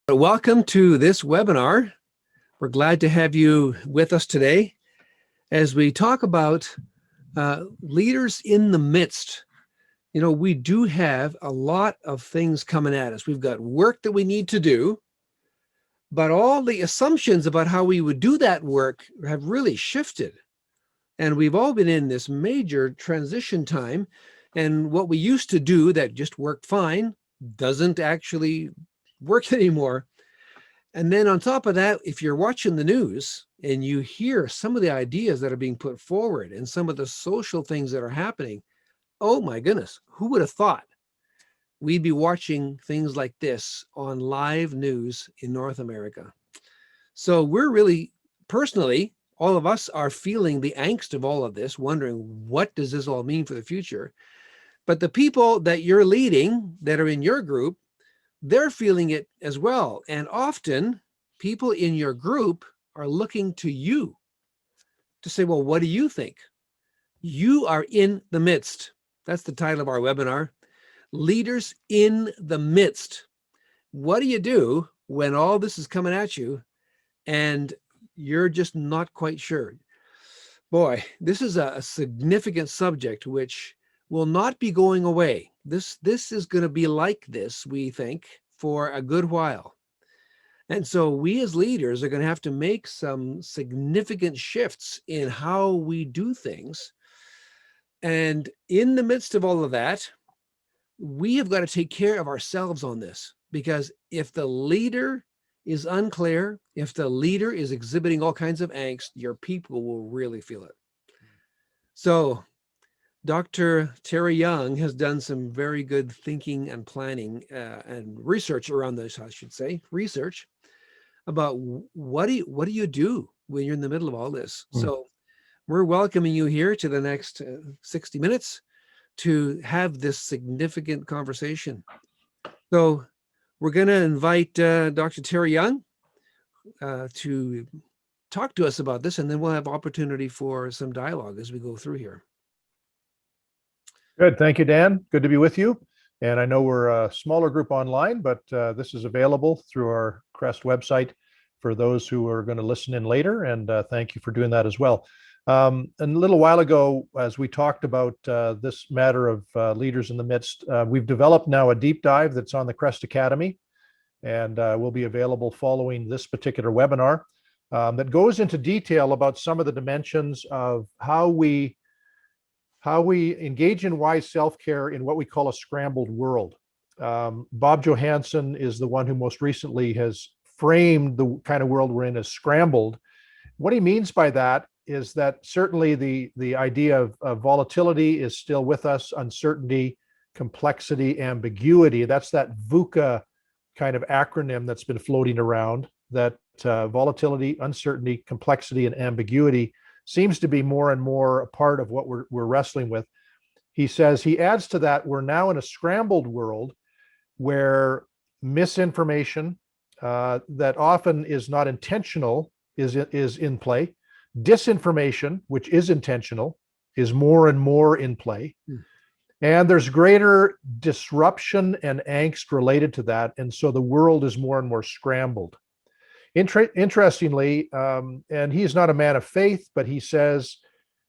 Welcome to this webinar. We're glad to have you with us today as we talk about leaders in the midst. You know, we do have a lot of things coming at us. We've got work that we need to do, but all the assumptions about how we would do that work have really shifted. And we've all been in this major transition time. And what we used to do that just worked fine doesn't actually work anymore. And then on top of that, if you're watching the news and you hear some of the ideas that are being put forward and some of the social things that are happening, oh my goodness, who would have thought we'd be watching things like this on live news in North America? So we're really, personally, all of us are feeling the angst of all of this, wondering what does this all mean for the future? But the people that you're leading that are in your group, they're feeling it as well. And often people in your group are looking to you to say, well, what do you think? You are in the midst. That's the title of our webinar, Leaders in the Midst. What do you do when all this is coming at you and you're just not quite sure? Boy, this is a significant subject which will not be going away. This is going to be like this, we think, for a good while. And so we as leaders are going to have to make some significant shifts in how we do things. And in the midst of all of that, we have got to take care of ourselves on this, because if the leader is unclear, if the leader is exhibiting all kinds of angst, your people will really feel it. So Dr. Terry Young has done some very good thinking and planning and research around this, I should say, research about what do you do when you're in the middle of all this. So we're welcoming you here to the next 60 minutes to have this significant conversation. So we're going to invite Dr. Terry Young to talk to us about this, and then we'll have opportunity for some dialogue as we go through here. Good. Thank you, Dan. Good to be with you. And I know we're a smaller group online, but this is available through our CREST website for those who are going to listen in later. And thank you for doing that as well. And a little while ago, as we talked about this matter of leaders in the midst, we've developed now a deep dive that's on the CREST Academy, and will be available following this particular webinar that goes into detail about some of the dimensions of how we engage in wise self-care in what we call a scrambled world. Bob Johansson is the one who most recently has framed the kind of world we're in as scrambled. What he means by that is that certainly the idea of volatility is still with us, uncertainty, complexity, ambiguity. That's that VUCA kind of acronym that's been floating around, that volatility, uncertainty, complexity, and ambiguity seems to be more and more a part of what we're wrestling with. He says, he adds to that, we're now in a scrambled world where misinformation that often is not intentional is in play. Disinformation, which is intentional, is more and more in play. And there's greater disruption and angst related to that. And so the world is more and more scrambled. Interestingly, and he's not a man of faith, but he says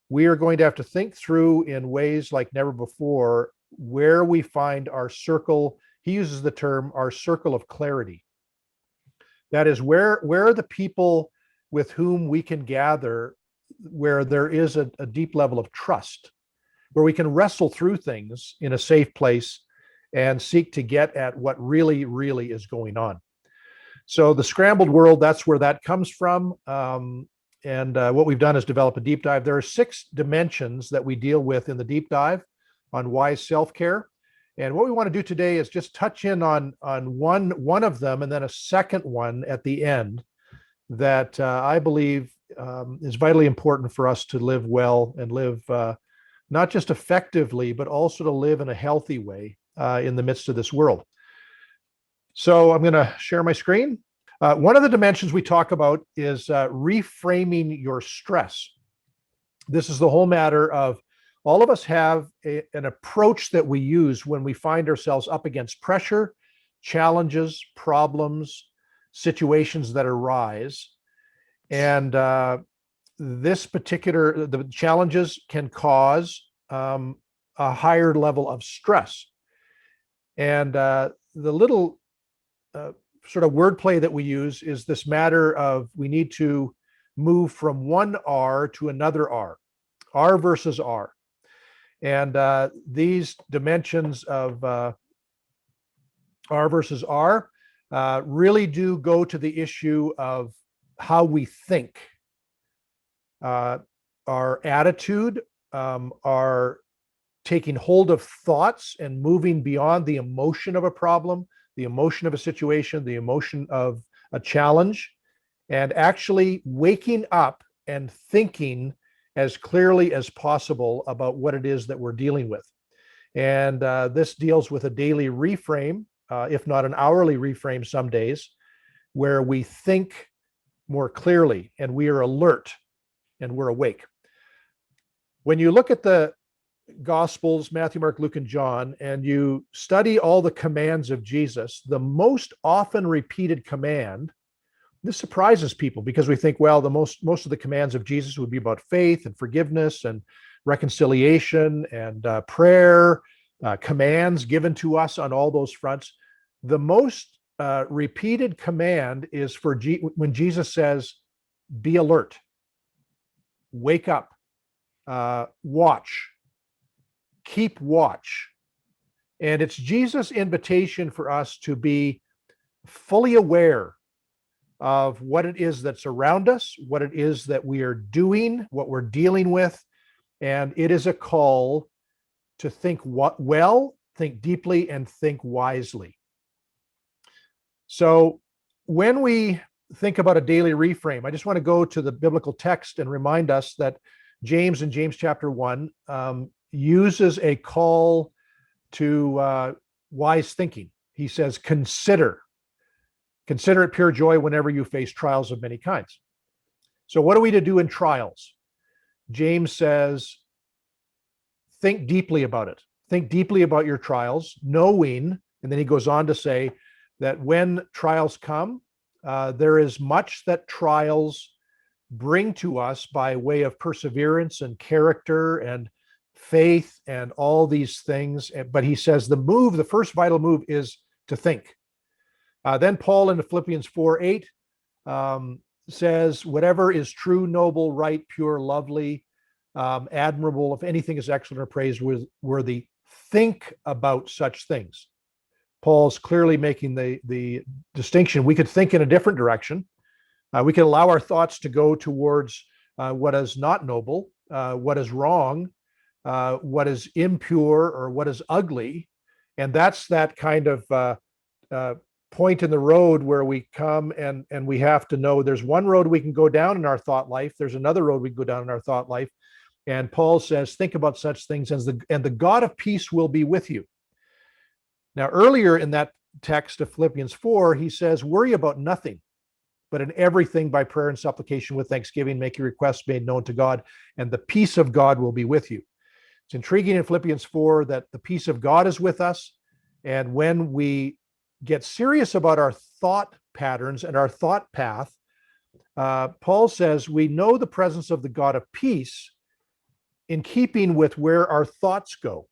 we are going to have to think through in ways like never before where we find our circle. He uses the term our circle of clarity. That is, where are the people with whom we can gather, where there is a deep level of trust, where we can wrestle through things in a safe place and seek to get at what really, really is going on. So the scrambled world, that's where that comes from. And what we've done is develop a deep dive. There are 6 dimensions that we deal with in the deep dive on wise self-care. And what we want to do today is just touch in on one of them, and then a second one at the end that I believe is vitally important for us to live well and live not just effectively, but also to live in a healthy way in the midst of this world. So I'm going to share my screen. One of the dimensions we talk about is reframing your stress. This is the whole matter of all of us have an approach that we use when we find ourselves up against pressure, challenges, problems, situations that arise. And the challenges can cause a higher level of stress. And the little sort of wordplay that we use is this matter of we need to move from one R to another R versus R. And these dimensions of R versus R really do go to the issue of how we think. Our attitude, our taking hold of thoughts and moving beyond the emotion of a problem, the emotion of a situation, the emotion of a challenge, and actually waking up and thinking as clearly as possible about what it is that we're dealing with. And this deals with a daily reframe, if not an hourly reframe some days, where we think more clearly and we are alert and we're awake. When you look at the Gospels, Matthew, Mark, Luke, and John, and you study all the commands of Jesus, the most often repeated command, this surprises people because we think, well, most of the commands of Jesus would be about faith and forgiveness and reconciliation and prayer, commands given to us on all those fronts. The most repeated command is when Jesus says, be alert, wake up, watch, keep watch. And it's Jesus' invitation for us to be fully aware of what it is that's around us, what it is that we are doing, what we're dealing with. And it is a call to think well, think deeply, and think wisely. So when we think about a daily reframe, I just want to go to the biblical text and remind us that James in James chapter 1 uses a call to wise thinking. He says, consider it pure joy whenever you face trials of many kinds. So what are we to do in trials? James says, think deeply about it. Think deeply about your trials, knowing, and then he goes on to say that when trials come, there is much that trials bring to us by way of perseverance and character and faith and all these things. But he says the first vital move is to think. Then Paul in Philippians 4:8 says, whatever is true, noble, right, pure, lovely, admirable, if anything is excellent or praiseworthy, think about such things. Paul's clearly making the distinction. We could think in a different direction. We could allow our thoughts to go towards what is not noble, what is wrong, what is impure, or what is ugly. And that's that kind of point in the road where we come and we have to know there's one road we can go down in our thought life. There's another road we can go down in our thought life. And Paul says, think about such things and the God of peace will be with you. Now, earlier in that text of Philippians 4, he says, worry about nothing, but in everything by prayer and supplication with thanksgiving, make your requests made known to God, and the peace of God will be with you. It's intriguing in Philippians 4 that the peace of God is with us. And when we get serious about our thought patterns and our thought path, Paul says we know the presence of the God of peace in keeping with where our thoughts go.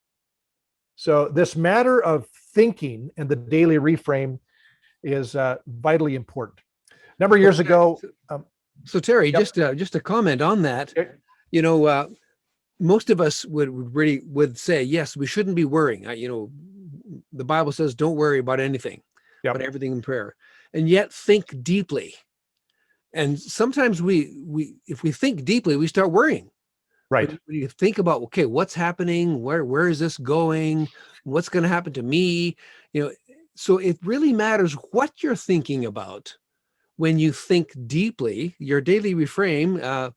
So this matter of thinking and the daily reframe is vitally important. A number of years ago. So Terry, Yep. just a comment on that. You know, most of us would say, yes, we shouldn't be worrying. The Bible says, don't worry about anything, Yep. but everything in prayer, and yet think deeply. And sometimes if we think deeply, we start worrying. Right. When you think about, okay, what's happening? Where is this going? What's going to happen to me? So it really matters what you're thinking about when you think deeply. Your daily reframe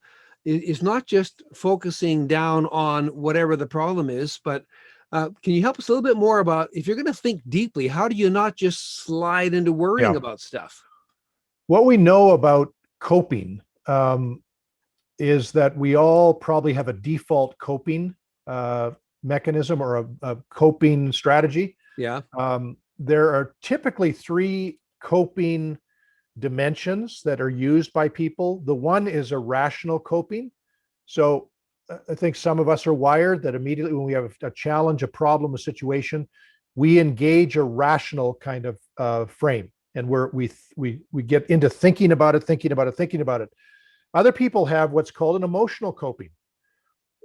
is not just focusing down on whatever the problem is, but can you help us a little bit more about, if you're going to think deeply, how do you not just slide into worrying about stuff? What we know about coping is that we all probably have a default coping mechanism or a coping strategy. Yeah. There are typically three coping dimensions that are used by people. The one is irrational coping. So I think some of us are wired that immediately when we have a challenge, a problem, a situation, we engage a rational kind of frame, and we get into thinking about it. Other people have what's called an emotional coping,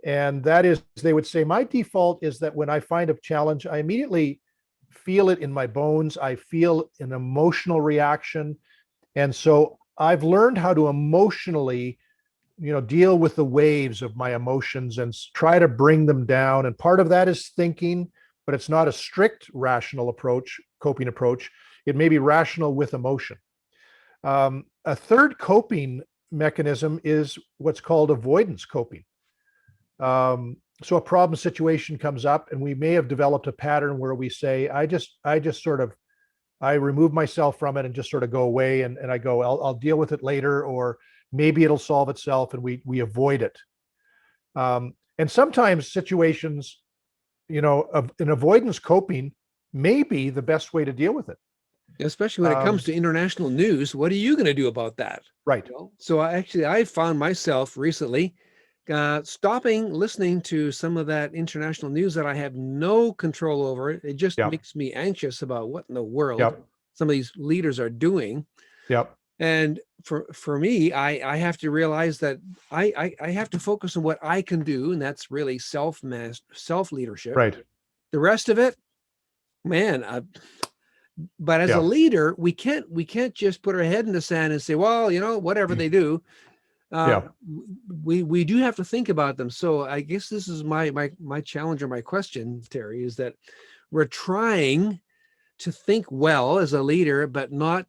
and that is, they would say, my default is that when I find a challenge, I immediately feel it in my bones. I feel an emotional reaction, and so I've learned how to emotionally deal with the waves of my emotions and try to bring them down. And part of that is thinking, but it's not a strict rational approach, coping approach. It may be rational with emotion. A third coping mechanism is what's called avoidance coping. So a problem situation comes up, and we may have developed a pattern where we say, I remove myself from it and just sort of go away, and I go, I'll deal with it later, or maybe it'll solve itself, and we avoid it. And sometimes situations, of an avoidance coping may be the best way to deal with it. Especially when it comes to international news. What are you going to do about that? Right. So I found myself recently stopping listening to some of that international news that I have no control over. It just makes me anxious about what in the world some of these leaders are doing. Yep. And for me, I have to realize that I have to focus on what I can do, and that's really self leadership. Right. The rest of it, man. But as a leader, we can't just put our head in the sand and say, well, whatever they do. We do have to think about them. So I guess this is my challenge or my question, Terry, is that we're trying to think well as a leader, but not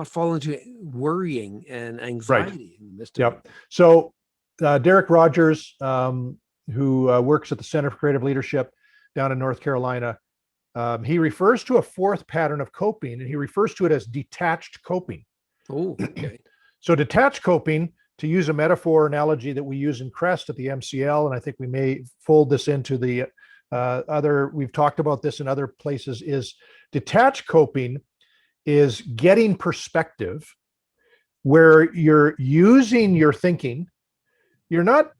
fall into worrying and anxiety in the midst of it. So Derek Rogers, who works at the Center for Creative Leadership down in North Carolina, he refers to a fourth pattern of coping, and he refers to it as detached coping. Oh, okay. So detached coping, to use a metaphor analogy that we use in CREST at the MCL, and I think we may fold this into the we've talked about this in other places, is detached coping is getting perspective, where you're using your thinking. You're not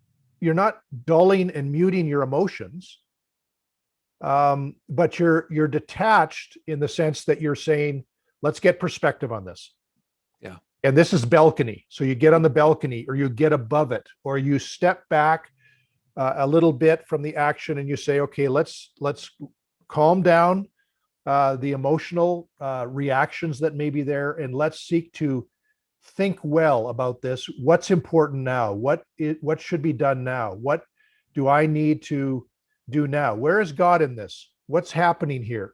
dulling and muting your emotions, but you're detached in the sense that you're saying, let's get perspective on this. Yeah. And this is balcony. So you get on the balcony, or you get above it, or you step back a little bit from the action, and you say, okay, let's calm down the emotional reactions that may be there, and let's seek to think well about this. What's important now? What should be done now? What do I need to do now? Where is God in this? What's happening here?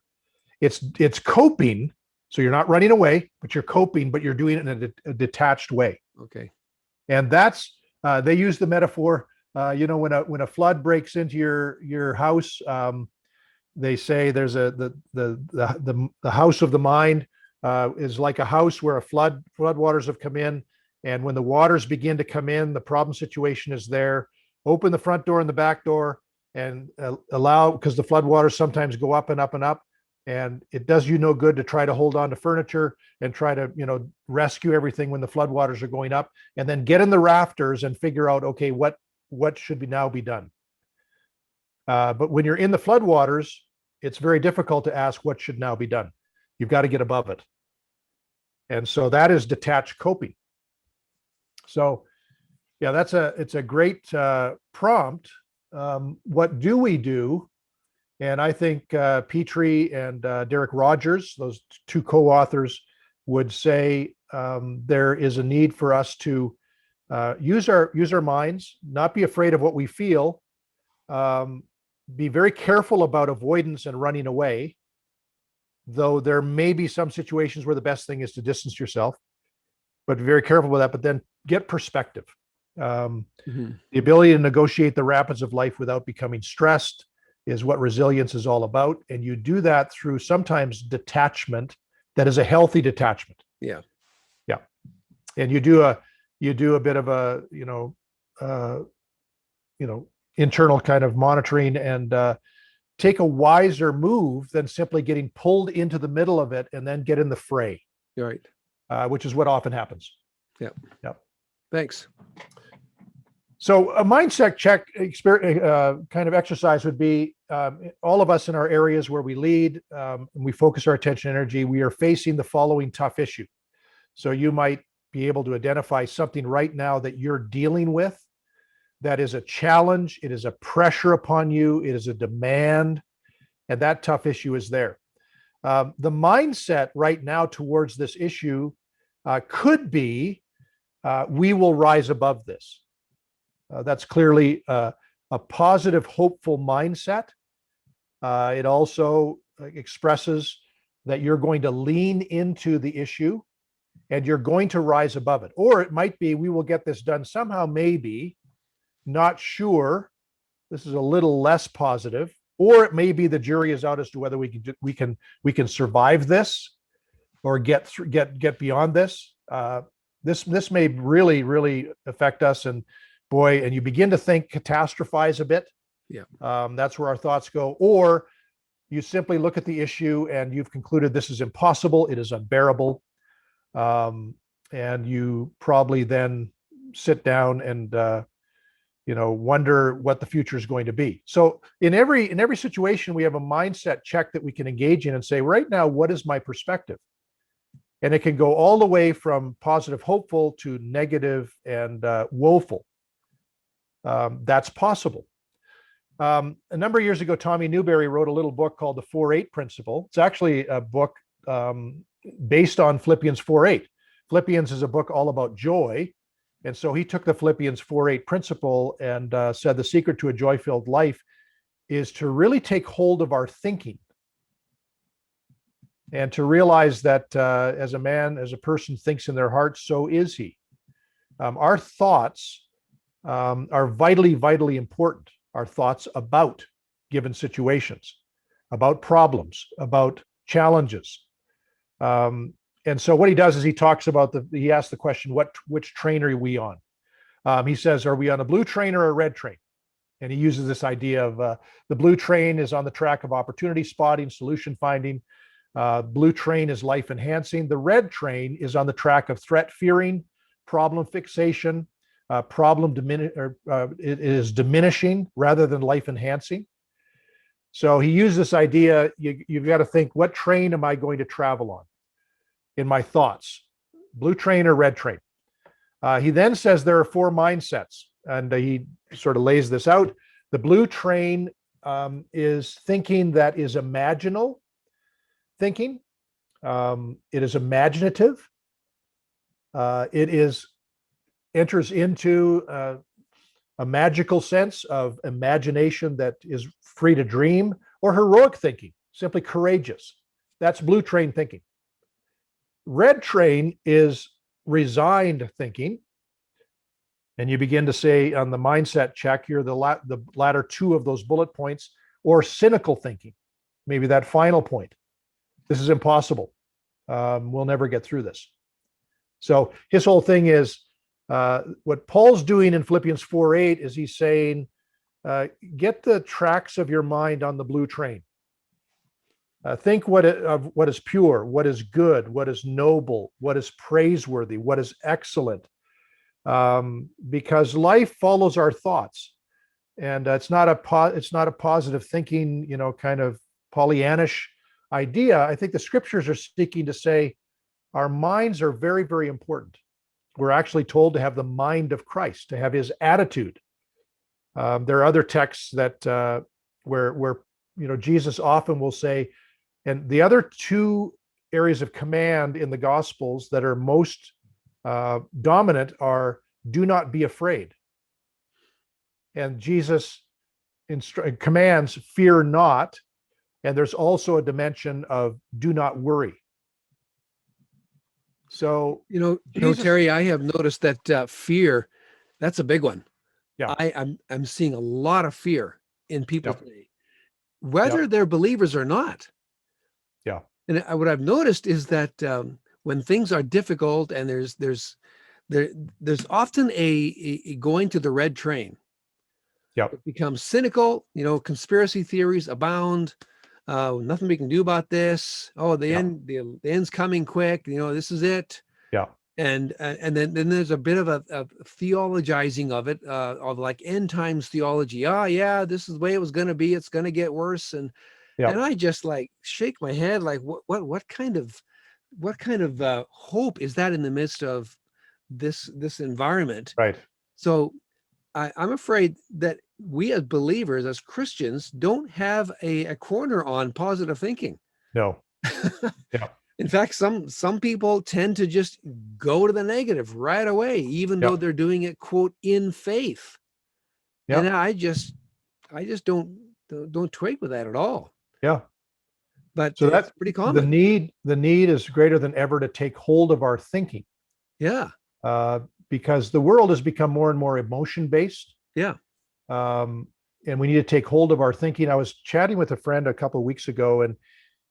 It's coping. So you're not running away, but you're coping, but you're doing it in a detached way. Okay. And that's they use the metaphor. When a flood breaks into your house, they say there's the house of the mind is like a house where flood waters have come in, and when the waters begin to come in, the problem situation is there. Open the front door and the back door, and allow, because the flood waters sometimes go up and up and up. And it does you no good to try to hold on to furniture and try to, rescue everything when the floodwaters are going up, and then get in the rafters and figure out, okay, what should now be done. But when you're in the floodwaters, it's very difficult to ask what should now be done. You've got to get above it. And so that is detached coping. So yeah, it's a great prompt. What do we do? And I think Petrie and Derek Rogers, those two co-authors, would say there is a need for us to use our minds, not be afraid of what we feel, be very careful about avoidance and running away, though there may be some situations where the best thing is to distance yourself, but be very careful with that. But then get perspective, the ability to negotiate the rapids of life without becoming stressed is what resilience is all about. And you do that through sometimes detachment that is a healthy detachment. Yeah. Yeah. And you do a bit of a, internal kind of monitoring, and take a wiser move than simply getting pulled into the middle of it and then get in the fray. Right. which is what often happens. Yep. Yep. Thanks. So a mindset check kind of exercise would be all of us in our areas where we lead, and we focus our attention and energy, we are facing the following tough issue. So you might be able to identify something right now that you're dealing with that is a challenge, it is a pressure upon you, it is a demand, and that tough issue is there. The mindset right now towards this issue could be, we will rise above this. That's clearly a positive, hopeful mindset. It also expresses that you're going to lean into the issue and you're going to rise above it. Or it might be, we will get this done somehow, maybe, not sure. This is a little less positive. Or it may be the jury is out as to whether we can survive this or get beyond this. This may really affect us, and boy, and you begin to think, catastrophize a bit. Yeah, that's where our thoughts go. Or you simply look at the issue and you've concluded this is impossible, it is unbearable, and you probably then sit down and wonder what the future is going to be. So in every situation, we have a mindset check that we can engage in and say, right now, what is my perspective? And it can go all the way from positive, hopeful to negative and woeful. That's possible. A number of years ago, Tommy Newberry wrote a little book called The 4-8 Principle. It's actually a book based on Philippians 4:8. Philippians is a book all about joy. And so he took the Philippians 4:8 principle and said the secret to a joy-filled life is to really take hold of our thinking and to realize that as a person thinks in their heart, so is he. Our thoughts are vitally important. Our thoughts about given situations, about problems, about challenges. And so what he does is he talks about he asks the question, which train are we on? He says, are we on a blue train or a red train? And he uses this idea of the blue train is on the track of opportunity spotting, solution finding. Blue train is life enhancing. The red train is on the track of threat fearing, problem fixation, it is diminishing rather than life enhancing. So he used this idea, you've got to think, what train am I going to travel on in my thoughts? Blue train or red train? He then says there are 4 mindsets, and he sort of lays this out. The blue train is thinking that is imaginal thinking. It is imaginative. It enters into a magical sense of imagination that is free to dream, or heroic thinking, simply courageous. That's blue train thinking. Red train is resigned thinking. And you begin to say on the mindset check here, the latter 2 of those bullet points, or cynical thinking, maybe that final point. This is impossible. We'll never get through this. So his whole thing is, what Paul's doing in Philippians 4:8 is he's saying, get the tracks of your mind on the blue train. Think of what is pure, what is good, what is noble, what is praiseworthy, what is excellent. Because life follows our thoughts, and it's not a positive thinking, kind of Pollyannish idea. I think the scriptures are seeking to say our minds are very, very important. We're actually told to have the mind of Christ, to have his attitude. There are other texts that where Jesus often will say, and the other 2 areas of command in the Gospels that are most dominant are, do not be afraid. And Jesus commands, fear not. And there's also a dimension of do not worry. So, Terry, I have noticed that fear, that's a big one. Yeah. I'm seeing a lot of fear in people today, whether Yep. they're believers or not. Yeah. And what I've noticed is that when things are difficult and there's often a going to the red train. Yep. It becomes cynical, conspiracy theories abound. Nothing we can do about this. Oh, the end's coming quick. This is it. Yeah. And then there's a bit of a theologizing of it, of like end times theology. Oh yeah, this is the way it was going to be. It's going to get worse. Yeah. And I just like shake my head, like what kind of hope is that in the midst of this environment? Right. So I'm afraid that we as believers, as Christians, don't have a corner on positive thinking. No. Yeah. In fact, some people tend to just go to the negative right away, even though Yeah. they're doing it, quote, in faith. Yeah. And I just don't twig with that at all. Yeah. But So it's that pretty common. the need is greater than ever to take hold of our thinking, Yeah. because the world has become more and more emotion based. Yeah. And we need to take hold of our thinking. I was chatting with a friend a couple of weeks ago, and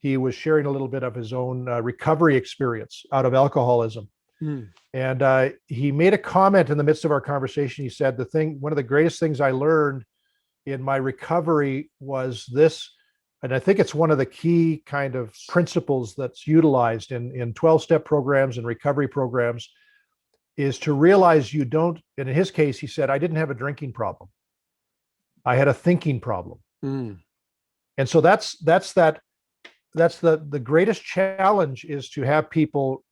he was sharing a little bit of his own recovery experience out of alcoholism. Hmm. And he made a comment in the midst of our conversation. He said, one of the greatest things I learned in my recovery was this, and I think it's one of the key kind of principles that's utilized in 12-step programs and recovery programs, is to realize you don't, and in his case, he said, I didn't have a drinking problem. I had a thinking problem. Hmm. And so that's the greatest challenge, is to have people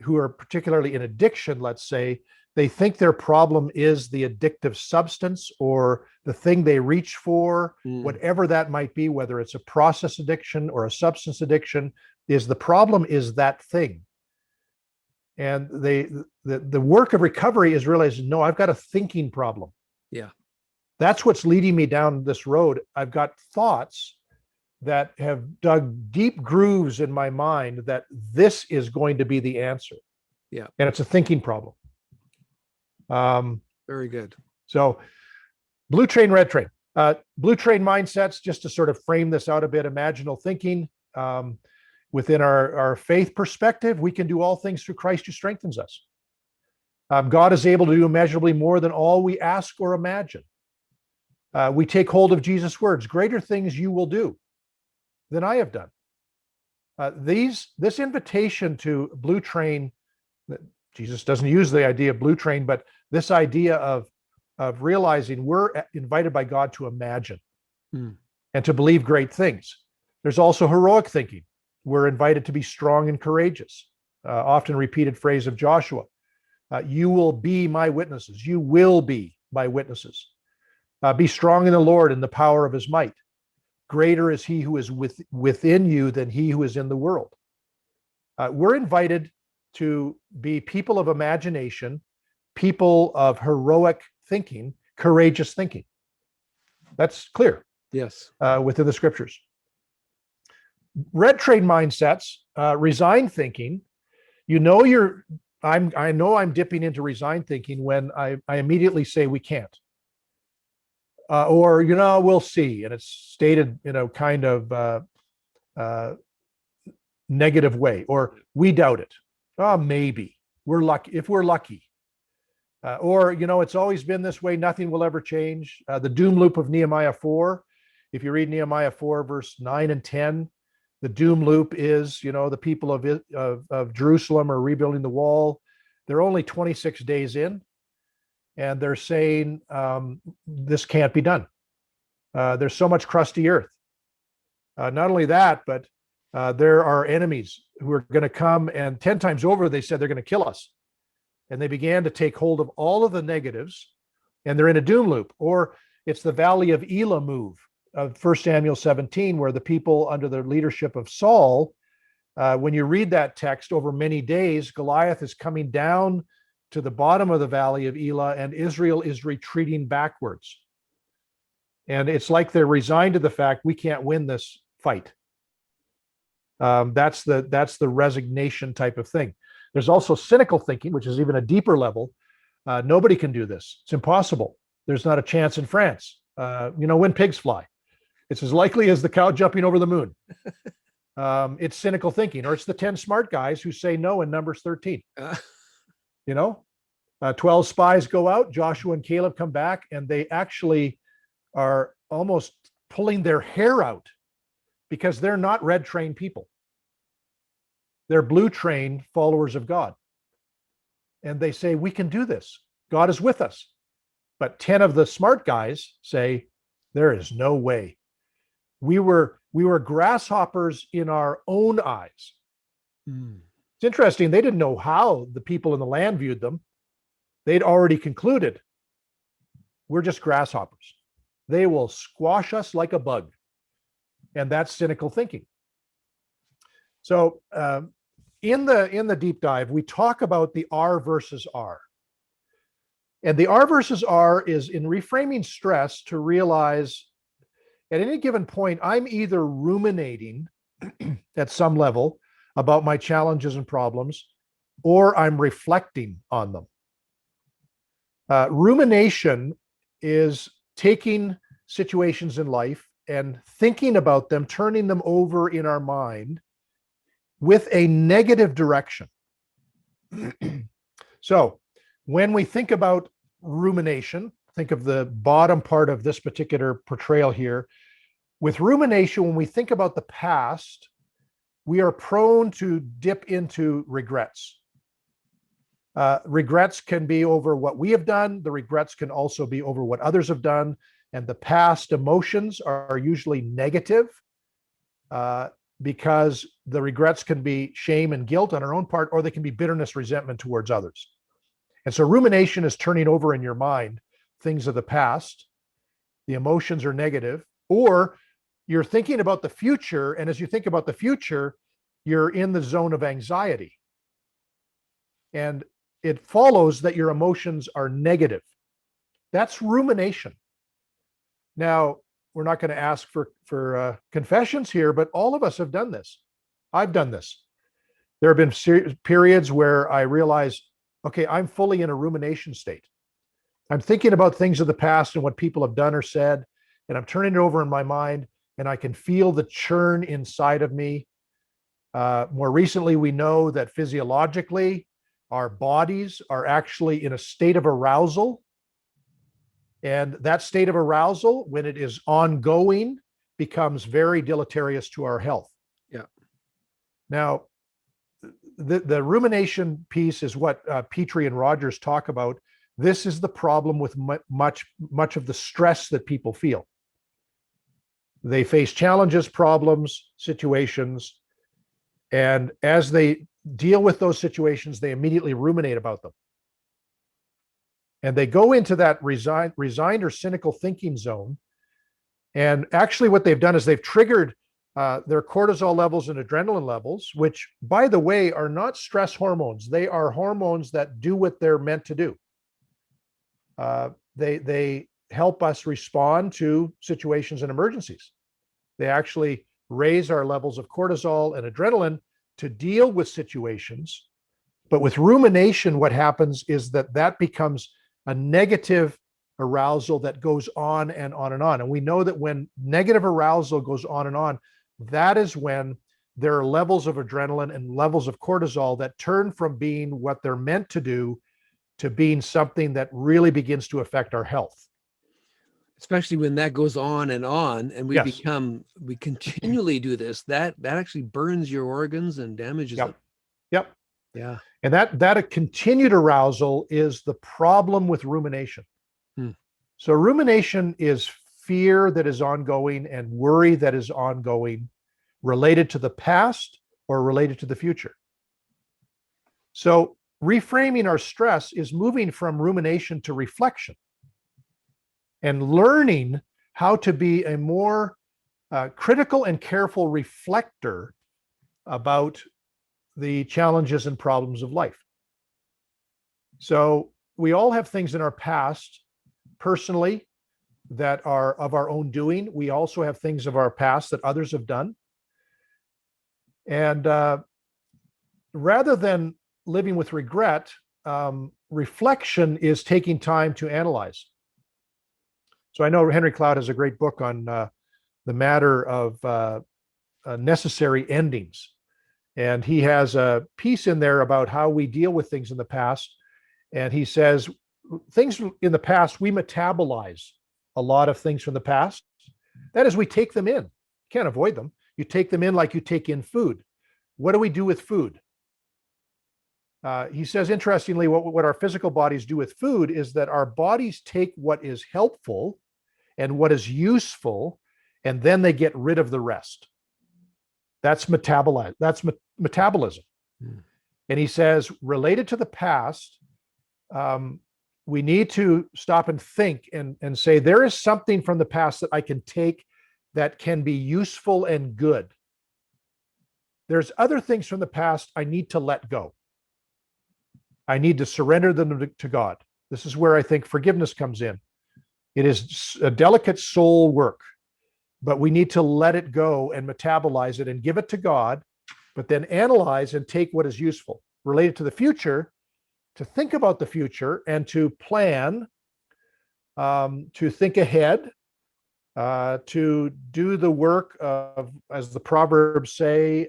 who are particularly in addiction, let's say, they think their problem is the addictive substance or the thing they reach for, whatever that might be, whether it's a process addiction or a substance addiction, is the problem is that thing. And the work of recovery is realizing, no, I've got a thinking problem. Yeah. That's what's leading me down this road. I've got thoughts that have dug deep grooves in my mind that this is going to be the answer. Yeah. And it's a thinking problem. Very good. So blue train, red train. Blue train mindsets, just to sort of frame this out a bit, imaginal thinking. Within our faith perspective, we can do all things through Christ who strengthens us. God is able to do immeasurably more than all we ask or imagine. We take hold of Jesus' words, greater things you will do than I have done. This invitation to blue train, Jesus doesn't use the idea of blue train, but this idea of realizing we're invited by God to imagine and to believe great things. There's also heroic thinking. We're invited to be strong and courageous. Often repeated phrase of Joshua, you will be my witnesses. You will be my witnesses. Be strong in the Lord and the power of his might. Greater is he who is within you than he who is in the world. We're invited to be people of imagination, people of heroic thinking, courageous thinking. That's clear. Yes. Within the scriptures. Red train mindsets, resign thinking. I know I'm dipping into resign thinking when I immediately say we can't. Or, we'll see. And it's stated in a kind of negative way, or we doubt it. Oh, maybe we're lucky if we're lucky. Or, it's always been this way. Nothing will ever change. The doom loop of Nehemiah 4. If you read Nehemiah 4, verse 9 and 10, the doom loop is, the people of Jerusalem are rebuilding the wall. They're only 26 days in, and they're saying, this can't be done. There's so much crusty earth. Not only that, but there are enemies who are going to come, and 10 times over, they said they're going to kill us. And they began to take hold of all of the negatives, and they're in a doom loop. Or it's the Valley of Elah move of 1 Samuel 17, where the people under the leadership of Saul, when you read that text over many days, Goliath is coming down to the bottom of the Valley of Elah, and Israel is retreating backwards. And it's like they're resigned to the fact we can't win this fight. That's the resignation type of thing. There's also cynical thinking, which is even a deeper level. Nobody can do this. It's impossible. There's not a chance in France. When pigs fly, it's as likely as the cow jumping over the moon. It's cynical thinking, or it's the 10 smart guys who say no in Numbers 13. 12 spies go out, Joshua and Caleb come back, and they actually are almost pulling their hair out because they're not red train people. They're blue train followers of God. and they say, we can do this. God is with us. But 10 of the smart guys say, there is no way. We were grasshoppers in our own eyes. It's interesting. They didn't know how the people in the land viewed them. They'd already concluded, we're just grasshoppers. They will squash us like a bug. And that's cynical thinking. So in the deep dive, we talk about the R versus R. And the R versus R is in reframing stress to realize at any given point, I'm either ruminating at some level about my challenges and problems, or I'm reflecting on them. Rumination is taking situations in life and thinking about them, turning them over in our mind with a negative direction. So when we think about rumination, think of the bottom part of this particular portrayal here. With rumination, when we think about the past, we are prone to dip into regrets. Regrets can be over what we have done. The regrets can also be over what others have done. And the past emotions are usually negative because the regrets can be shame and guilt on our own part, or they can be bitterness, resentment towards others. And so rumination is turning over in your mind things of the past. The emotions are negative, or you're thinking about the future. And as you think about the future, you're in the zone of anxiety. And it follows that your emotions are negative. That's rumination. Now, we're not going to ask for confessions here, but all of us have done this. I've done this. There have been periods where I realize, okay, I'm fully in a rumination state. I'm thinking about things of the past and what people have done or said, and I'm turning it over in my mind, and I can feel the churn inside of me. More recently, we know that physiologically, our bodies are actually in a state of arousal. And that state of arousal, when it is ongoing, becomes very deleterious to our health. Yeah. Now, the rumination piece is what Petrie and Rogers talk about. This is the problem with much of the stress that people feel. They face challenges, problems, situations, and as they deal with those situations, they immediately ruminate about them. And they go into that resigned or cynical thinking zone. And actually what they've done is they've triggered their cortisol levels and adrenaline levels, which, by the way, are not stress hormones. They are hormones that do what they're meant to do. They help us respond to situations and emergencies. They actually raise our levels of cortisol and adrenaline to deal with situations. But with rumination, what happens is that becomes a negative arousal that goes on and on and on. And we know that when negative arousal goes on and on, that is when there are levels of adrenaline and levels of cortisol that turn from being what they're meant to do to being something that really begins to affect our health. Especially when that goes on, and we Yes. we continually do this, that actually burns your organs and damages them. Yep. Yeah. And that continued arousal is the problem with rumination. So rumination is fear that is ongoing and worry that is ongoing, related to the past or related to the future. So reframing our stress is moving from rumination to reflection and learning how to be a more critical and careful reflector about the challenges and problems of life. So we all have things in our past personally that are of our own doing. We also have things of our past that others have done. And rather than living with regret, reflection is taking time to analyze. So I know Henry Cloud has a great book on the matter of necessary endings. And he has a piece in there about how we deal with things in the past. And he says, things in the past, we metabolize a lot of things from the past. That is, we take them in. You can't avoid them. You take them in like you take in food. What do we do with food? He says, interestingly, what our physical bodies do with food is that our bodies take what is helpful and what is useful, and then they get rid of the rest. That's metabolism. Mm. And he says, related to the past, we need to stop and think and say, there is something from the past that I can take that can be useful and good. There's other things from the past I need to let go. I need to surrender them to God. This is where I think forgiveness comes in. It is a delicate soul work, but we need to let it go and metabolize it and give it to God, but then analyze and take what is useful related to the future, to think about the future and to plan, to think ahead, to do the work of, as the Proverbs say,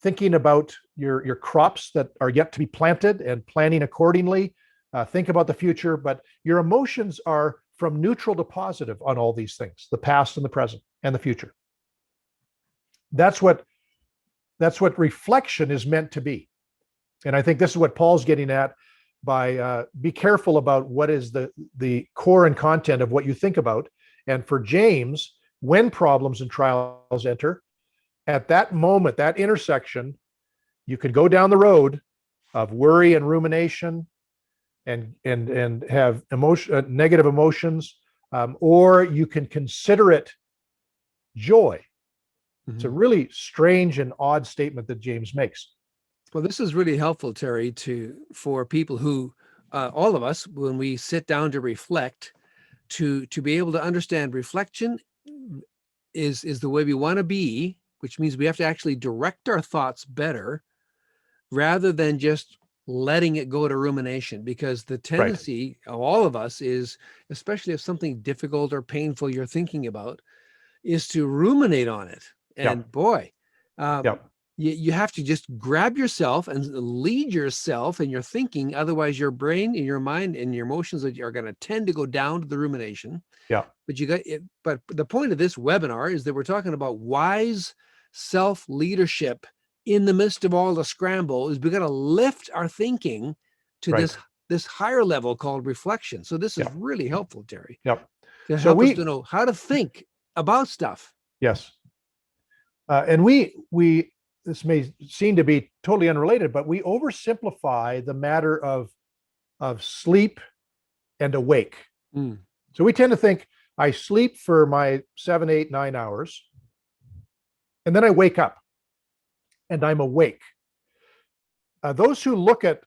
thinking about your crops that are yet to be planted and planning accordingly. Think about the future, but your emotions are from neutral to positive on all these things, the past and the present and the future. That's what reflection is meant to be. And I think this is what Paul's getting at by be careful about what is the core and content of what you think about. And for James, when problems and trials enter, at that moment, that intersection, you can go down the road of worry and rumination and have negative emotions, or you can consider it joy. It's a really strange and odd statement that James makes. Well, this is really helpful, Terry, for people who, all of us, when we sit down to reflect, to be able to understand reflection is the way we want to be, which means we have to actually direct our thoughts better rather than just letting it go to rumination, because the tendency of all of us is, especially if something difficult or painful you're thinking about, is to ruminate on it. And boy, you have to just grab yourself and lead yourself in your thinking. Otherwise, your brain and your mind and your emotions are going to tend to go down to the rumination. Yeah. But the point of this webinar is that we're talking about wise self-leadership in the midst of all the scramble. Is we're going to lift our thinking to this higher level called reflection. So this is really helpful, Terry. Yep. To help us to know how to think about stuff. Yes. And we this may seem to be totally unrelated, but we oversimplify the matter of sleep and awake. Mm. So we tend to think I sleep for my 7, 8, 9 hours, and then I wake up and I'm awake. Those who look at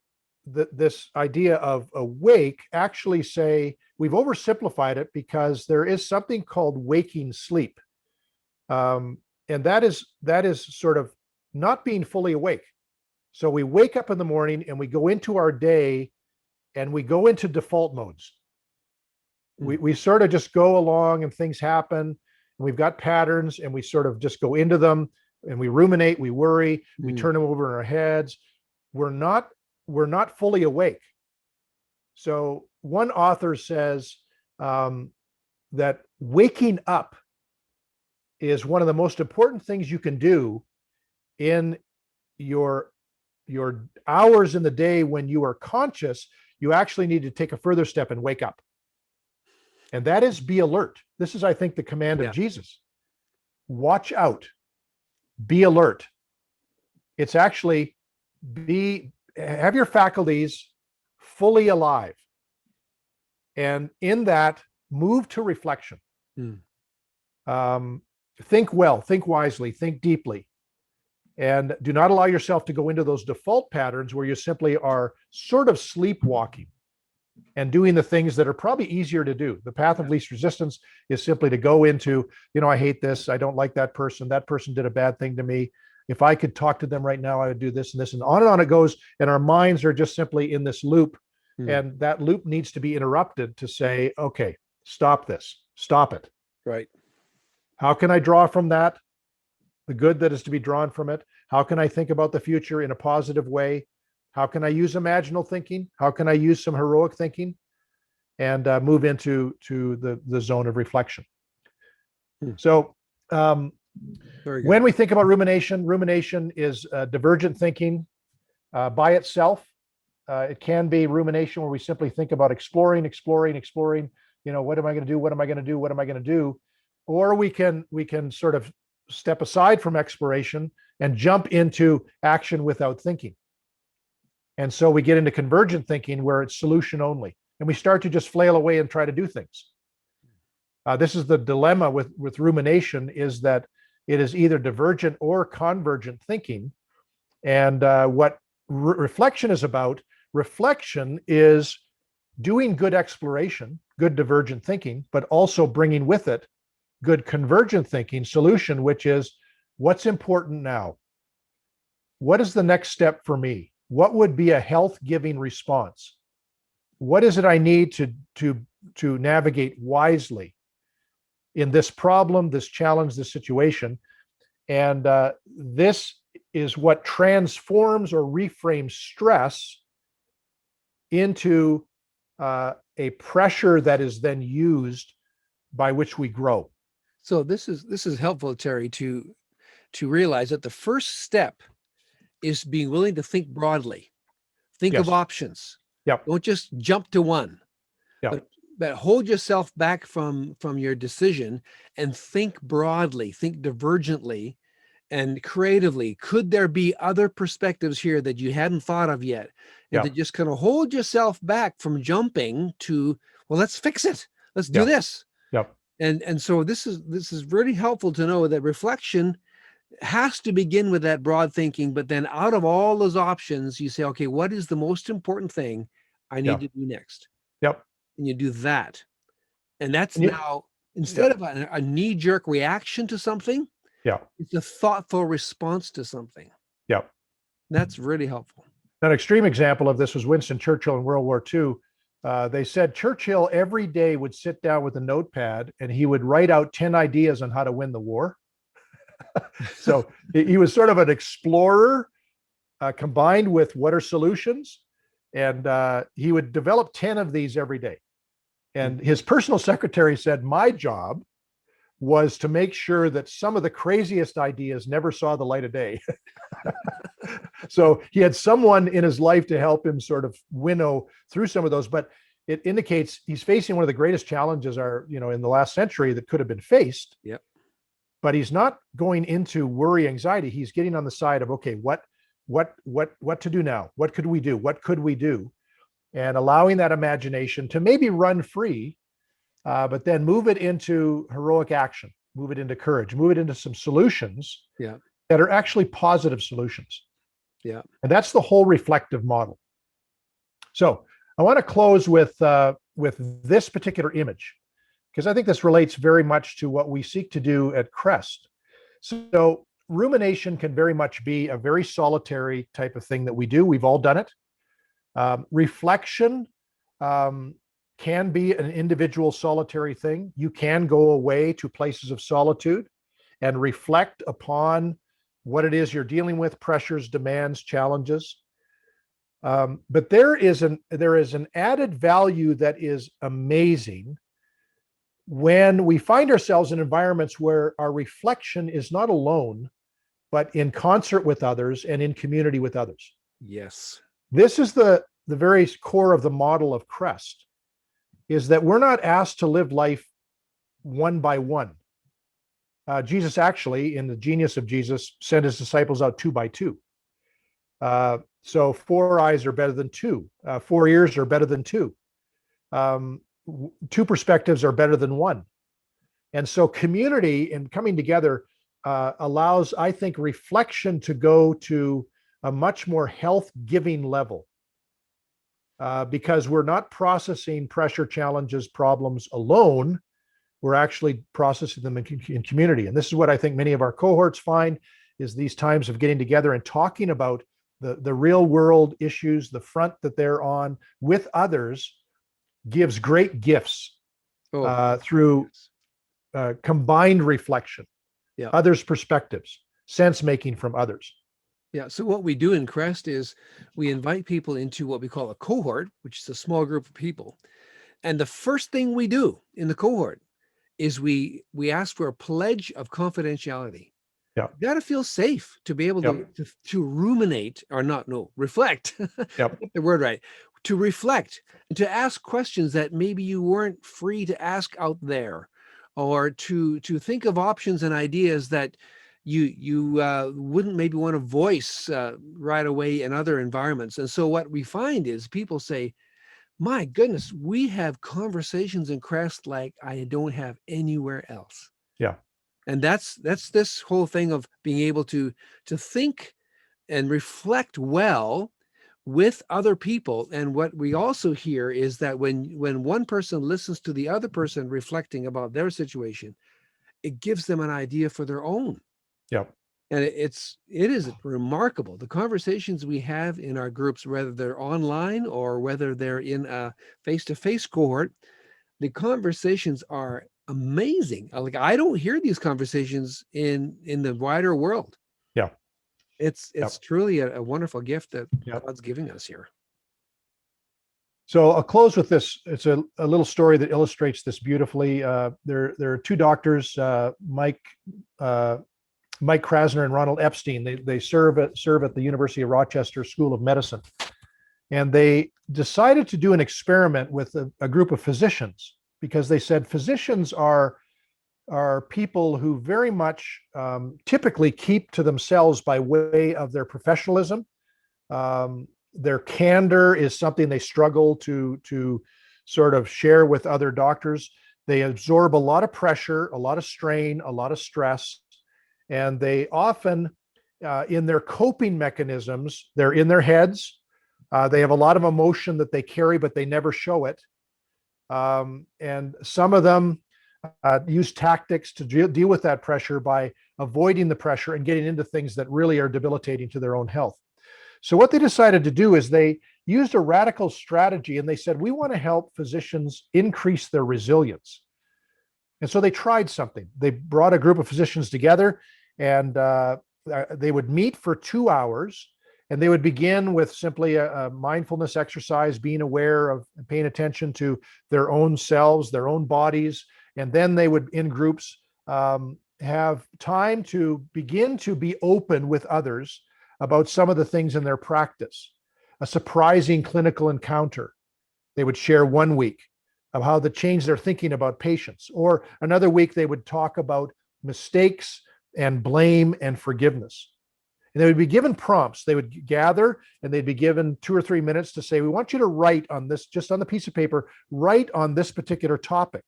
this idea of awake actually say we've oversimplified it, because there is something called waking sleep. And that is sort of not being fully awake. So we wake up in the morning and we go into our day and we go into default modes. We sort of just go along and things happen, and we've got patterns and we sort of just go into them and we ruminate, we worry, we turn them over in our heads. We're not fully awake. So one author says that waking up is one of the most important things you can do in your hours in the day when you are conscious. You actually need to take a further step and wake up. And that is be alert. This is, I think, the command of Jesus. Watch out. Be alert. It's actually have your faculties fully alive. And in that, move to reflection. Think well, think wisely, think deeply. And do not allow yourself to go into those default patterns where you simply are sort of sleepwalking and doing the things that are probably easier to do. The path of least resistance is simply to go into, I hate this, I don't like that person did a bad thing to me. If I could talk to them right now, I would do this and this, and on it goes. And our minds are just simply in this loop. And that loop needs to be interrupted to say, okay, stop this, stop it. Right. How can I draw from that the good that is to be drawn from it? How can I think about the future in a positive way? How can I use imaginal thinking? How can I use some heroic thinking and move into the zone of reflection? So when we think about rumination is divergent thinking. by itself. It can be rumination where we simply think about exploring. What am I going to do? What am I going to do? What am I going to do? Or we can sort of step aside from exploration and jump into action without thinking. And so we get into convergent thinking where it's solution only, and we start to just flail away and try to do things. This is the dilemma with rumination, is that it is either divergent or convergent thinking. And what reflection is about, reflection is doing good exploration, good divergent thinking, but also bringing with it good convergent thinking solution, which is what's important now? What is the next step for me? What would be a health-giving response? What is it I need to navigate wisely in this problem, this challenge, this situation? And this is what transforms or reframes stress into a pressure that is then used by which we grow. So this is helpful, Terry, to realize that the first step is being willing to think broadly, think Yes. of options. Yep. Don't just jump to one. Yep. But hold yourself back from your decision and think broadly, think divergently and creatively. Could there be other perspectives here that you hadn't thought of yet? And to just kind of hold yourself back from jumping to, well, let's fix it. Let's do this. Yep. And so this is really helpful to know that reflection has to begin with that broad thinking, but then out of all those options, you say, okay, what is the most important thing I need to do next? Yep. And you do that. And that's now, instead of a knee-jerk reaction to something, it's a thoughtful response to something. Yep. That's really helpful. An extreme example of this was Winston Churchill in World War II. They said Churchill every day would sit down with a notepad and he would write out 10 ideas on how to win the war. So he was sort of an explorer combined with what are solutions. And he would develop 10 of these every day. And his personal secretary said, my job was to make sure that some of the craziest ideas never saw the light of day. So he had someone in his life to help him sort of winnow through some of those, but it indicates he's facing one of the greatest challenges in the last century that could have been faced. Yep. But he's not going into worry, anxiety. He's getting on the side of, okay, what to do now? What could we do? What could we do? And allowing that imagination to maybe run free, but then move it into heroic action, move it into courage, move it into some solutions that are actually positive solutions. Yeah. And that's the whole reflective model. So I want to close with this particular image, because I think this relates very much to what we seek to do at Crest. So rumination can very much be a very solitary type of thing that we do. We've all done it. Reflection can be an individual solitary thing. You can go away to places of solitude and reflect upon what it is you're dealing with, pressures, demands, challenges. But there is an added value that is amazing when we find ourselves in environments where our reflection is not alone, but in concert with others and in community with others. Yes. This is the very core of the model of Crest, is that we're not asked to live life one by one. Jesus actually, in the genius of Jesus, sent his disciples out 2 by 2. So 4 eyes are better than 2. 4 ears are better than 2. 2 perspectives are better than 1. And so community and coming together allows, I think, reflection to go to a much more health-giving level, because we're not processing pressure, challenges, problems alone. We're actually processing them in community. And this is what I think many of our cohorts find, is these times of getting together and talking about the real world issues, the front that they're on with others, gives great gifts through combined reflection, others' perspectives, sense making from others. Yeah. So what we do in Crest is we invite people into what we call a cohort, which is a small group of people. And the first thing we do in the cohort is we ask for a pledge of confidentiality. Yeah. You got to feel safe to be able Yep. to ruminate or not, no, reflect. Yep. Get the word right. To reflect and to ask questions that maybe you weren't free to ask out there, or to think of options and ideas that you wouldn't maybe want to voice right away in other environments. And so what we find is people say, my goodness, we have conversations in Crest like I don't have anywhere else. Yeah. And that's this whole thing of being able to think and reflect well with other people. And what we also hear is that when one person listens to the other person reflecting about their situation, it gives them an idea for their own. Yep. And it is remarkable. The conversations we have in our groups, whether they're online or whether they're in a face-to-face cohort, the conversations are amazing. Like, I don't hear these conversations in the wider world. Yeah. It's Yep. truly a wonderful gift that Yep. God's giving us here. So I'll close with this. It's a little story that illustrates this beautifully. There are two doctors, Mike Krasner and Ronald Epstein. They serve at the University of Rochester School of Medicine, and they decided to do an experiment with a group of physicians, because they said physicians are people who very much typically keep to themselves by way of their professionalism. Their candor is something they struggle to sort of share with other doctors. They absorb a lot of pressure, a lot of strain, a lot of stress, and they often, in their coping mechanisms, they're in their heads. They have a lot of emotion that they carry, but they never show it. And some of them use tactics to deal with that pressure by avoiding the pressure and getting into things that really are debilitating to their own health. So what they decided to do is they used a radical strategy, and they said, we want to help physicians increase their resilience. And so they tried something. They brought a group of physicians together, and they would meet for 2 hours, and they would begin with simply a mindfulness exercise, being aware of and paying attention to their own selves, their own bodies. And then they would, in groups, have time to begin to be open with others about some of the things in their practice. A surprising clinical encounter they would share one week of how they changed their thinking about patients. Or another week, they would talk about mistakes and blame and forgiveness. And they would be given prompts. They would gather, and they'd be given 2 or 3 minutes to say, we want you to write on this, just on the piece of paper, write on this particular topic.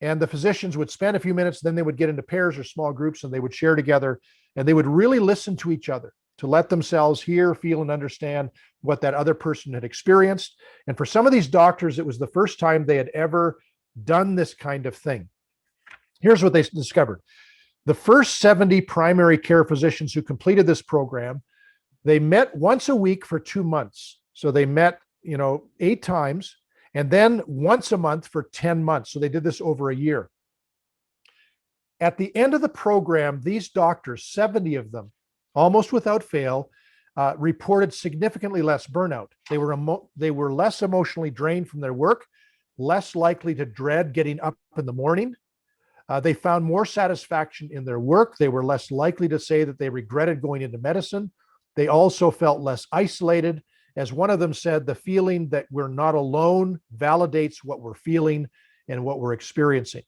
And the physicians would spend a few minutes, then they would get into pairs or small groups, and they would share together, and they would really listen to each other to let themselves hear, feel, and understand what that other person had experienced. And for some of these doctors, it was the first time they had ever done this kind of thing. Here's what they discovered. The first 70 primary care physicians who completed this program, they met once a week for 2 months. So they met, 8 times, and then once a month for 10 months. So they did this over a year. At the end of the program, these doctors, 70 of them, almost without fail, reported significantly less burnout. They were less emotionally drained from their work, less likely to dread getting up in the morning. They found more satisfaction in their work. They were less likely to say that they regretted going into medicine. They also felt less isolated. As one of them said, the feeling that we're not alone validates what we're feeling and what we're experiencing.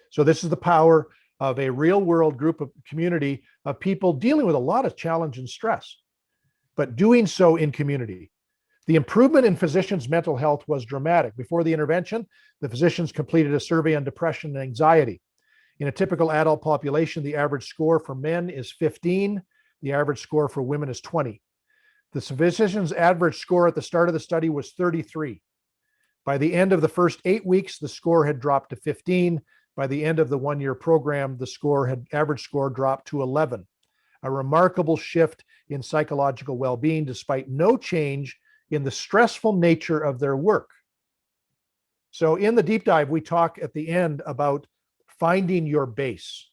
So this is the power of a real world group of community of people dealing with a lot of challenge and stress, but doing so in community. The improvement in physicians' mental health was dramatic. Before the intervention, the physicians completed a survey on depression and anxiety. In a typical adult population, the average score for men is 15. The average score for women is 20. The physician's average score at the start of the study was 33. By the end of the first 8 weeks, the score had dropped to 15. By the end of the 1-year program, the average score dropped to 11. A remarkable shift in psychological well-being, despite no change in the stressful nature of their work. So in the deep dive, we talk at the end about finding your base.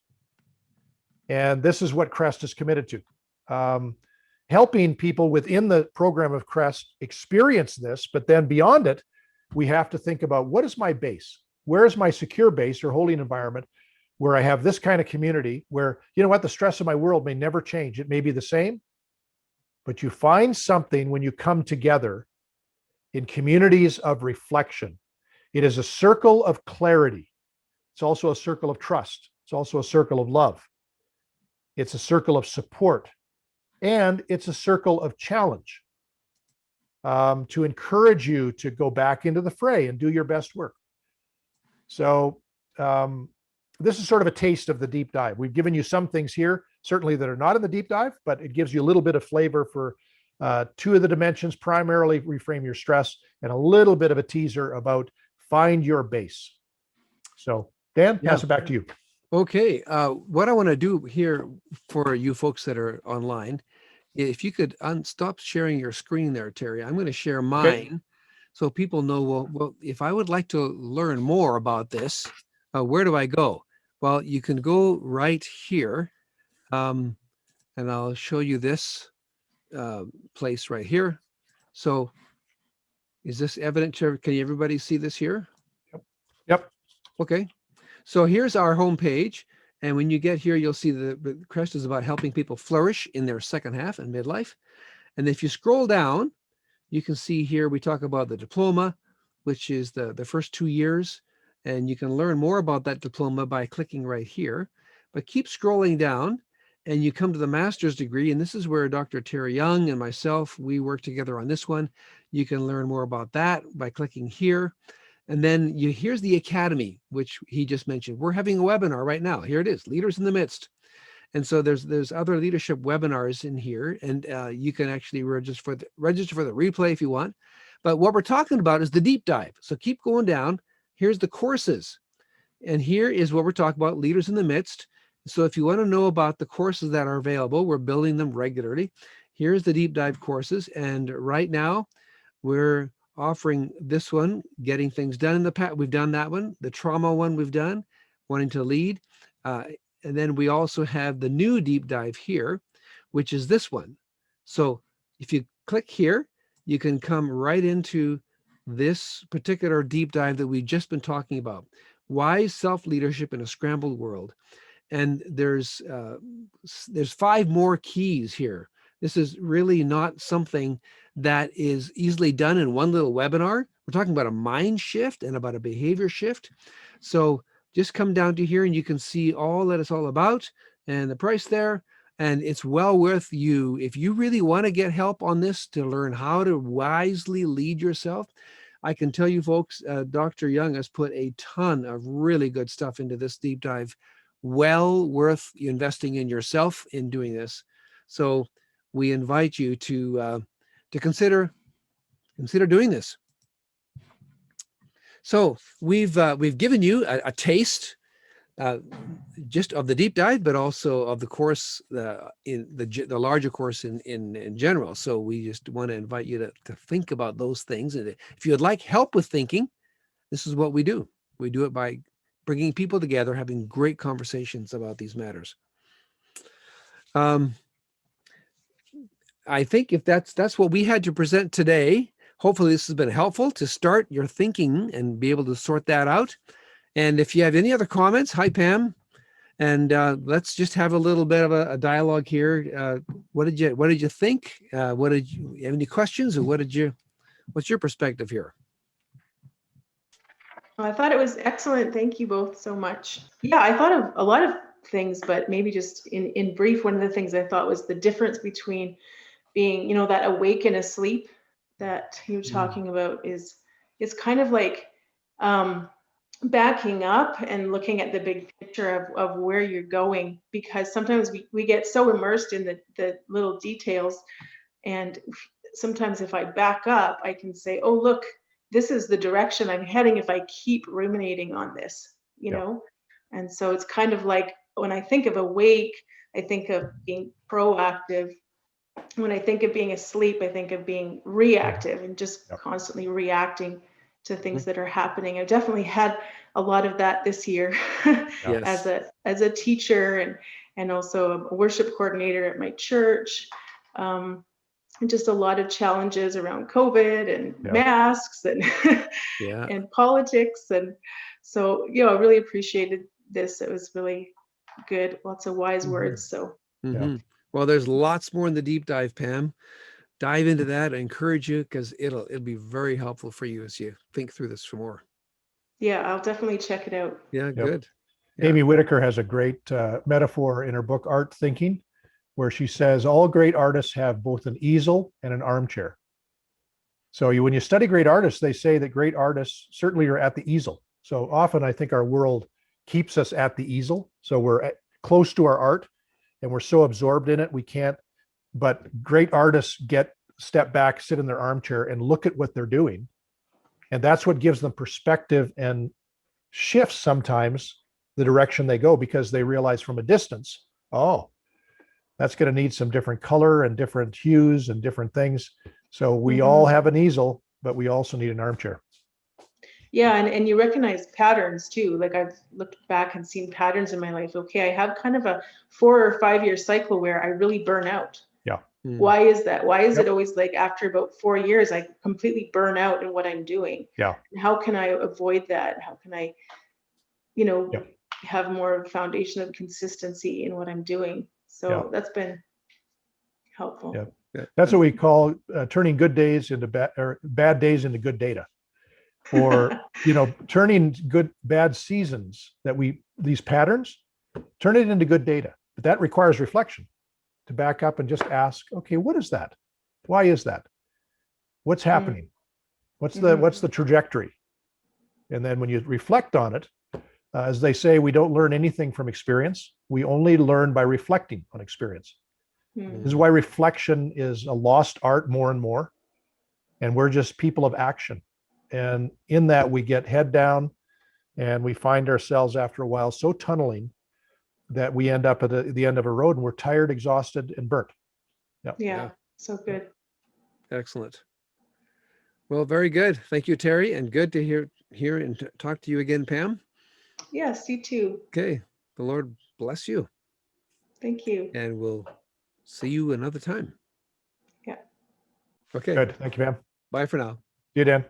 And this is what CREST is committed to. Helping people within the program of CREST experience this, but then beyond it, we have to think about, what is my base? Where is my secure base or holding environment where I have this kind of community where, you know what, the stress of my world may never change. It may be the same, but you find something when you come together in communities of reflection. It is a circle of clarity. It's also a circle of trust. It's also a circle of love. It's a circle of support. And it's a circle of challenge to encourage you to go back into the fray and do your best work. So this is sort of a taste of the deep dive. We've given you some things here, certainly that are not in the deep dive, but it gives you a little bit of flavor for two of the dimensions, primarily reframe your stress, and a little bit of a teaser about find your base. So Dan, pass it back to you. Okay. What I want to do here for you folks that are online, if you could stop sharing your screen there, Terry, I'm going to share mine so people know, well, if I would like to learn more about this, where do I go? Well, you can go right here, and I'll show you this place right here. So is this evident? Can everybody see this here? Yep. Okay. So here's our homepage. And when you get here, you'll see the crest is about helping people flourish in their second half and midlife. And if you scroll down, you can see here, we talk about the diploma, which is the first 2 years. And you can learn more about that diploma by clicking right here. But keep scrolling down and you come to the master's degree. And this is where Dr. Terry Young and myself, we work together on this one. You can learn more about that by clicking here. And then here's the academy, which he just mentioned. We're having a webinar right now. Here it is, Leaders in the Midst. And so there's other leadership webinars in here, and you can actually register for the replay if you want. But what we're talking about is the deep dive. So keep going down. Here's the courses. And here is what we're talking about, Leaders in the Midst. So if you want to know about the courses that are available, we're building them regularly. Here's the deep dive courses. And right now, we're offering this one, Getting Things Done in the Past. We've done that one. The trauma one we've done, Wanting to Lead. And then we also have the new deep dive here, which is this one. So if you click here, you can come right into this particular deep dive that we've just been talking about. Wise self-leadership in a scrambled world. And there's 5 more keys here. This is really not something that is easily done in one little webinar. We're talking about a mind shift and about a behavior shift. So just come down to here and you can see all that it's all about and the price there. And it's well worth you. If you really want to get help on this to learn how to wisely lead yourself, I can tell you folks, Dr. Young has put a ton of really good stuff into this deep dive. Well worth investing in yourself in doing this. So we invite you to consider doing this. So we've given you a taste just of the deep dive, but also of the course in the larger course in general. So we just want to invite you to think about those things. And if you would like help with thinking, this is what we do. We do it by bringing people together, having great conversations about these matters. I think if that's what we had to present today, hopefully this has been helpful to start your thinking and be able to sort that out. And if you have any other comments, hi Pam, and let's just have a little bit of a dialogue here. What did you think? Have any questions, or what's your perspective here? Well, I thought it was excellent. Thank you both so much. Yeah, I thought of a lot of things, but maybe just in brief, one of the things I thought was the difference between being, that awake and asleep that you're talking about is kind of like backing up and looking at the big picture of where you're going, because sometimes we get so immersed in the little details. And sometimes if I back up, I can say, oh, look, this is the direction I'm heading if I keep ruminating on this, you know? And so it's kind of like when I think of awake, I think of being proactive. When I think of being asleep, I think of being reactive and just constantly reacting to things that are happening. I've definitely had a lot of that this year as a teacher and also a worship coordinator at my church. And just a lot of challenges around COVID and masks and and politics. And so, I really appreciated this. It was really good. Lots of wise words. So Mhm. Well, there's lots more in the deep dive, Pam. Dive into that. I encourage you because it'll be very helpful for you as you think through this some more. yeah, I'll definitely check it out. Yeah, Yep. good. Yeah. Amy Whitaker has a great metaphor in her book, Art Thinking, where she says all great artists have both an easel and an armchair. So when you study great artists, they say that great artists certainly are at the easel. So often I think our world keeps us at the easel. So we're close to our art and we're so absorbed in it, we can't, but great artists step back, sit in their armchair and look at what they're doing. And that's what gives them perspective and shifts sometimes the direction they go, because they realize from a distance, oh, that's going to need some different color and different hues and different things. So we all have an easel, but we also need an armchair. Yeah, and you recognize patterns too. Like I've looked back and seen patterns in my life. Okay, I have kind of a 4 or 5 year cycle where I really burn out. Yeah. Why is that? Why is it always like after about 4 years, I completely burn out in what I'm doing? Yeah. And how can I avoid that? How can I, have more of a foundation of consistency in what I'm doing? So that's been helpful. Yeah. That's what we call turning good days into bad days into good data, or turning bad seasons these patterns, turn it into good data. But that requires reflection to back up and just ask, okay, what is that? Why is that? What's happening? What's the trajectory? And then when you reflect on it, as they say, we don't learn anything from experience. We only learn by reflecting on experience. This is why reflection is a lost art more and more. And we're just people of action. And in that, we get head down and we find ourselves after a while so tunneling that we end up at the end of a road and we're tired, exhausted, and burnt. Yeah. So good. Excellent. Well, very good. Thank you, Terry. And good to hear and talk to you again, Pam. Yes, you too. Okay. The Lord bless you. Thank you. And we'll see you another time. Yeah. Okay. Good. Thank you, ma'am. Bye for now. See you, Dan.